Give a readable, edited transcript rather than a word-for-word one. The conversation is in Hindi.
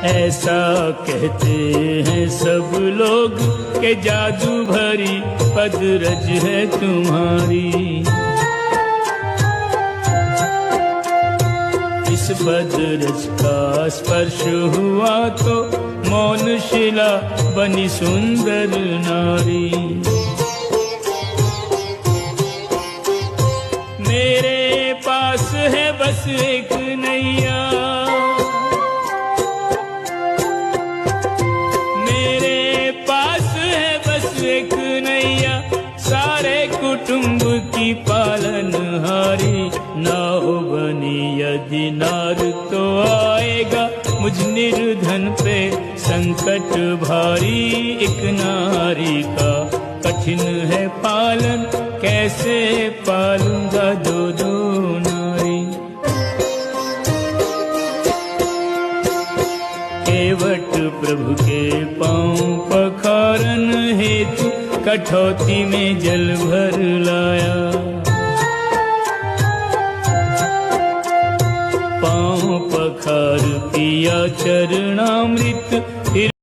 ऐसा कहते हैं सब लोग के जादू भरी पदरज है तुम्हारी। इस पदरज का स्पर्श हुआ तो मौन शिला बनी सुंदर नारी। मेरे पास है बस एक नैया, एक नैया सारे कुटुंब की पालनहारी। नाव बनी यदि नार तो आएगा मुझ निर्धन पे संकट भारी। एक नारी का कठिन है पालन, कैसे पालूंगा दो दो नारी। केवट प्रभु के पांव पखारन हेतु कठौती में जल भर लाया। पांव पखार पिया चरणामृत, फिर